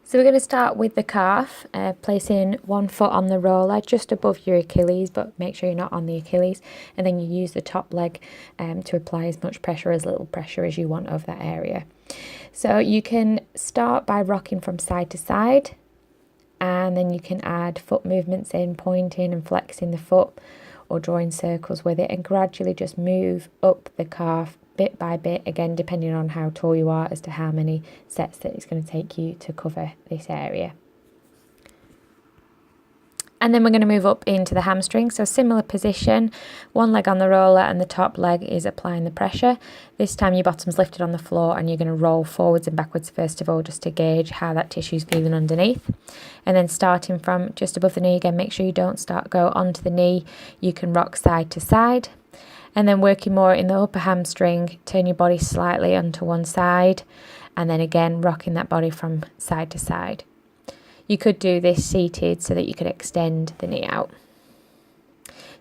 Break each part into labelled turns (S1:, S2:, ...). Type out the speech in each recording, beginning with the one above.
S1: So we're going to start with the calf, placing one foot on the roller just above your Achilles, but make sure you're not on the Achilles. And then you use the top leg to apply as much pressure, as little pressure as you want over that area. So you can start by rocking from side to side, and then you can add foot movements in, pointing and flexing the foot or drawing circles with it, and gradually just move up the calf bit by bit, again depending on how tall you are as to how many sets that it's going to take you to cover this area. And then we're going to move up into the hamstring. So similar position, one leg on the roller and the top leg is applying the pressure. This time your bottom's lifted on the floor and you're going to roll forwards and backwards first of all, just to gauge how that tissue's feeling underneath. And then starting from just above the knee, again, make sure you don't go onto the knee. You can rock side to side. And then working more in the upper hamstring, turn your body slightly onto one side, and then again rocking that body from side to side. You could do this seated so that you could extend the knee out.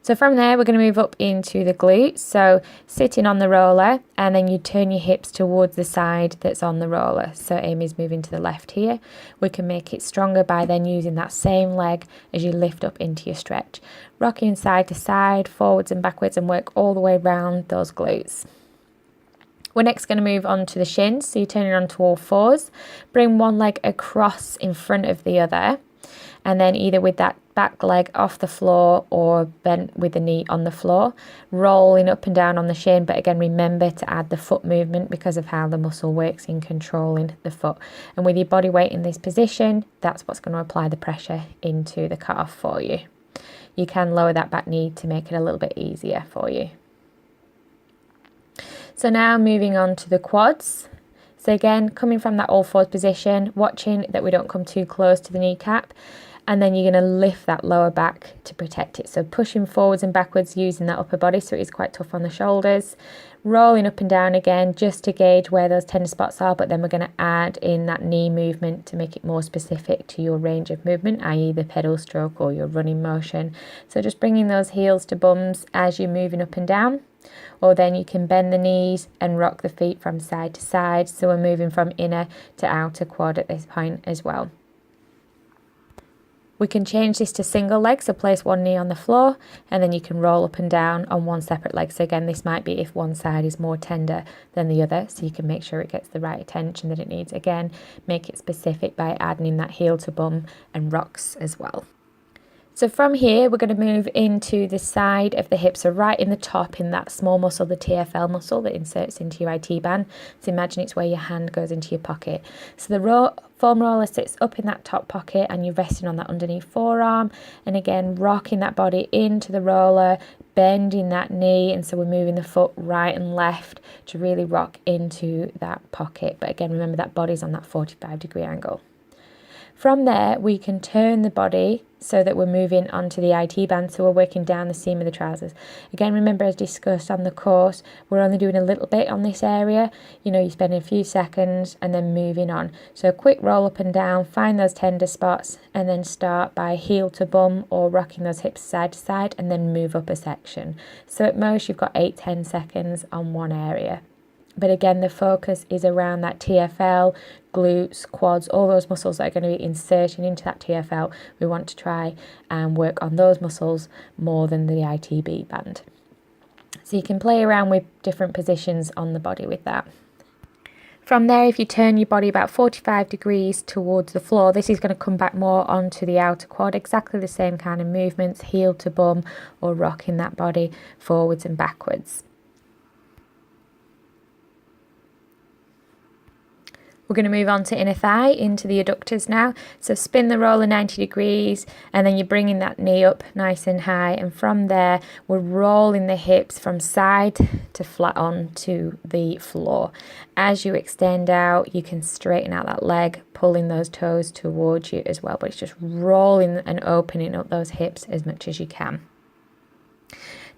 S1: So from there, we're going to move up into the glutes. So sitting on the roller, and then you turn your hips towards the side that's on the roller. So Amy's moving to the left here. We can make it stronger by then using that same leg as you lift up into your stretch. Rocking side to side, forwards and backwards, and work all the way around those glutes. We're next going to move on to the shins. So you're turning onto all fours. Bring one leg across in front of the other. And then either with that back leg off the floor or bent with the knee on the floor, rolling up and down on the shin. But again, remember to add the foot movement because of how the muscle works in controlling the foot. And with your body weight in this position, that's what's going to apply the pressure into the calf for you. You can lower that back knee to make it a little bit easier for you. So now moving on to the quads. So again, coming from that all fours position, watching that we don't come too close to the kneecap. And then you're going to lift that lower back to protect it. So pushing forwards and backwards using that upper body, so it is quite tough on the shoulders. Rolling up and down again just to gauge where those tender spots are, but then we're going to add in that knee movement to make it more specific to your range of movement, i.e. the pedal stroke or your running motion. So just bringing those heels to bums as you're moving up and down. Or then you can bend the knees and rock the feet from side to side. So we're moving from inner to outer quad at this point as well. We can change this to single leg, so place one knee on the floor and then you can roll up and down on one separate leg. So again, this might be if one side is more tender than the other, so you can make sure it gets the right attention that it needs. Again, make it specific by adding in that heel to bum and rocks as well. So from here, we're going to move into the side of the hip. So right in the top, in that small muscle, the TFL muscle that inserts into your IT band. So imagine it's where your hand goes into your pocket. So the foam roller sits up in that top pocket and you're resting on that underneath forearm. And again, rocking that body into the roller, bending that knee. And so we're moving the foot right and left to really rock into that pocket. But again, remember that body's on that 45-degree angle. From there, we can turn the body so that we're moving onto the IT band, so we're working down the seam of the trousers. Again, remember, as discussed on the course, we're only doing a little bit on this area. You know, you're spending a few seconds and then moving on. So a quick roll up and down, find those tender spots, and then start by heel to bum or rocking those hips side to side, and then move up a section. So at most, you've got 8-10 seconds on one area. But again, the focus is around that TFL, glutes, quads, all those muscles that are going to be inserting into that TFL. We want to try and work on those muscles more than the ITB band. So you can play around with different positions on the body with that. From there, if you turn your body about 45 degrees towards the floor, this is going to come back more onto the outer quad. Exactly the same kind of movements, heel to bum or rocking that body forwards and backwards. We're going to move on to inner thigh, into the adductors now. So spin the roller 90 degrees and then you're bringing that knee up nice and high. And from there, we're rolling the hips from side to flat onto the floor. As you extend out, you can straighten out that leg, pulling those toes towards you as well. But it's just rolling and opening up those hips as much as you can.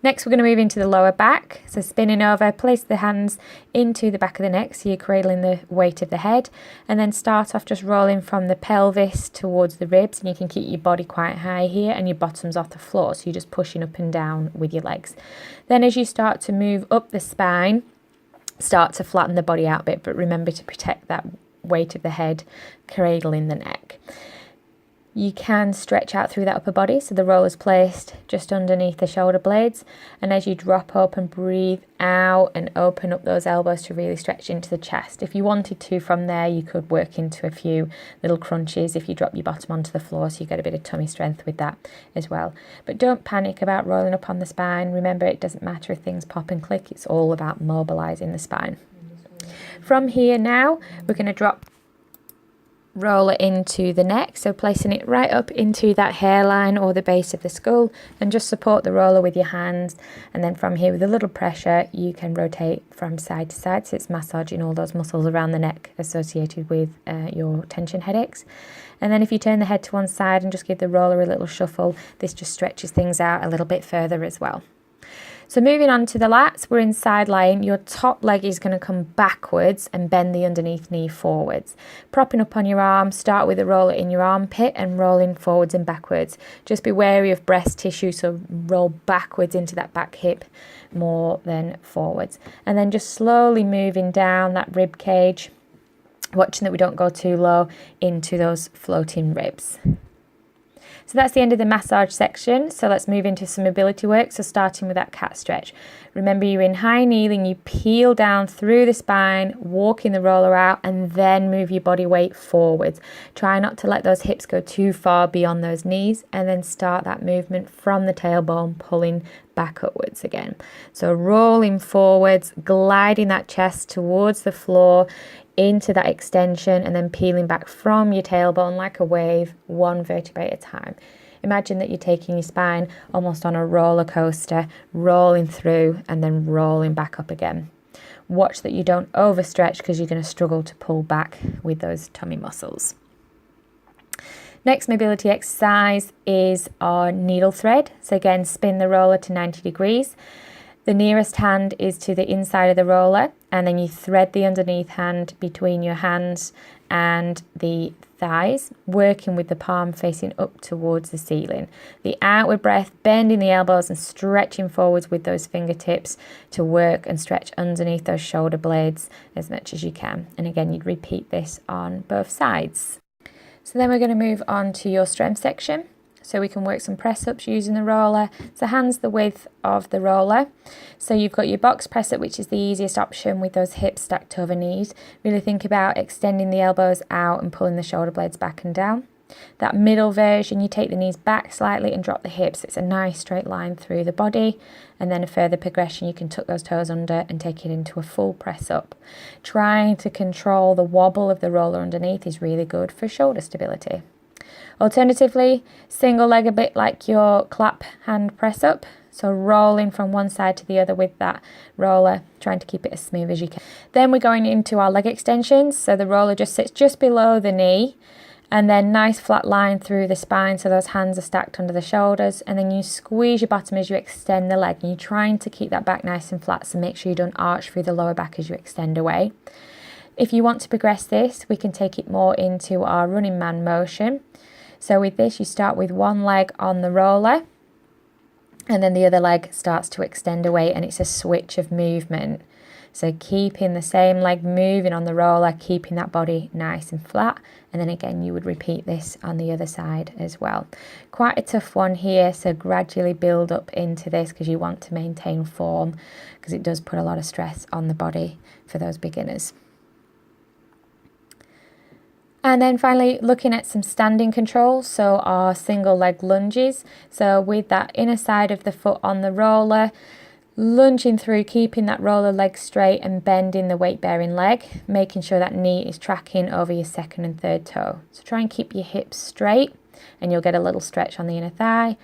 S1: Next, we're going to move into the lower back. So spinning over, place the hands into the back of the neck, so you're cradling the weight of the head. And then start off just rolling from the pelvis towards the ribs. And you can keep your body quite high here and your bottom's off the floor. So you're just pushing up and down with your legs. Then as you start to move up the spine, start to flatten the body out a bit. But remember to protect that weight of the head cradling the neck. You can stretch out through that upper body, so the roller's placed just underneath the shoulder blades, and as you drop up and breathe out and open up those elbows to really stretch into the chest. If you wanted to, from there you could work into a few little crunches if you drop your bottom onto the floor, so you get a bit of tummy strength with that as well. But don't panic about rolling up on the spine. Remember, it doesn't matter if things pop and click, it's all about mobilizing the spine. From here now, we're going to drop roller into the neck, so placing it right up into that hairline or the base of the skull, and just support the roller with your hands, and then from here with a little pressure you can rotate from side to side, so it's massaging all those muscles around the neck associated with your tension headaches. And then if you turn the head to one side and just give the roller a little shuffle, this just stretches things out a little bit further as well. So moving on to the lats, we're in side lying. Your top leg is going to come backwards and bend the underneath knee forwards. Propping up on your arm, start with a roller in your armpit and rolling forwards and backwards. Just be wary of breast tissue, so roll backwards into that back hip more than forwards. And then just slowly moving down that rib cage, watching that we don't go too low into those floating ribs. So that's the end of the massage section. So let's move into some mobility work. So starting with that cat stretch. Remember, you're in high kneeling, you peel down through the spine, walking the roller out, and then move your body weight forwards. Try not to let those hips go too far beyond those knees, and then start that movement from the tailbone, pulling back upwards again. So rolling forwards, gliding that chest towards the floor, into that extension, and then peeling back from your tailbone like a wave, one vertebrae at a time. Imagine that you're taking your spine almost on a roller coaster, rolling through and then rolling back up again. Watch that you don't overstretch, because you're going to struggle to pull back with those tummy muscles. Next mobility exercise is our needle thread. So again, spin the roller to 90 degrees. The nearest hand is to the inside of the roller, and then you thread the underneath hand between your hands and the thighs, working with the palm facing up towards the ceiling. The outward breath, bending the elbows and stretching forwards with those fingertips to work and stretch underneath those shoulder blades as much as you can. And again, you'd repeat this on both sides. So then we're going to move on to your strength section. So we can work some press-ups using the roller. So hands the width of the roller. So you've got your box press-up, which is the easiest option with those hips stacked over knees. Really think about extending the elbows out and pulling the shoulder blades back and down. That middle version, you take the knees back slightly and drop the hips. It's a nice straight line through the body. And then a further progression, you can tuck those toes under and take it into a full press-up. Trying to control the wobble of the roller underneath is really good for shoulder stability. Alternatively, single leg, a bit like your clap hand press up. So rolling from one side to the other with that roller, trying to keep it as smooth as you can. Then we're going into our leg extensions. So the roller just sits just below the knee, and then nice flat line through the spine, so those hands are stacked under the shoulders, and then you squeeze your bottom as you extend the leg, and you're trying to keep that back nice and flat, so make sure you don't arch through the lower back as you extend away. If you want to progress this, we can take it more into our running man motion. So with this, you start with one leg on the roller, and then the other leg starts to extend away, and it's a switch of movement. So keeping the same leg moving on the roller, keeping that body nice and flat, and then again you would repeat this on the other side as well. Quite a tough one here, so gradually build up into this, because you want to maintain form, because it does put a lot of stress on the body for those beginners. And then finally, looking at some standing controls, so our single leg lunges. So with that inner side of the foot on the roller, lunging through, keeping that roller leg straight and bending the weight bearing leg, making sure that knee is tracking over your second and third toe. So try and keep your hips straight, and you'll get a little stretch on the inner thigh.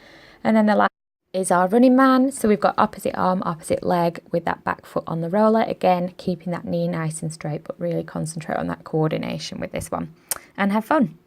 S1: And then the last is our running man. So we've got opposite arm, opposite leg with that back foot on the roller. Again, keeping that knee nice and straight, but really concentrate on that coordination with this one. And have fun.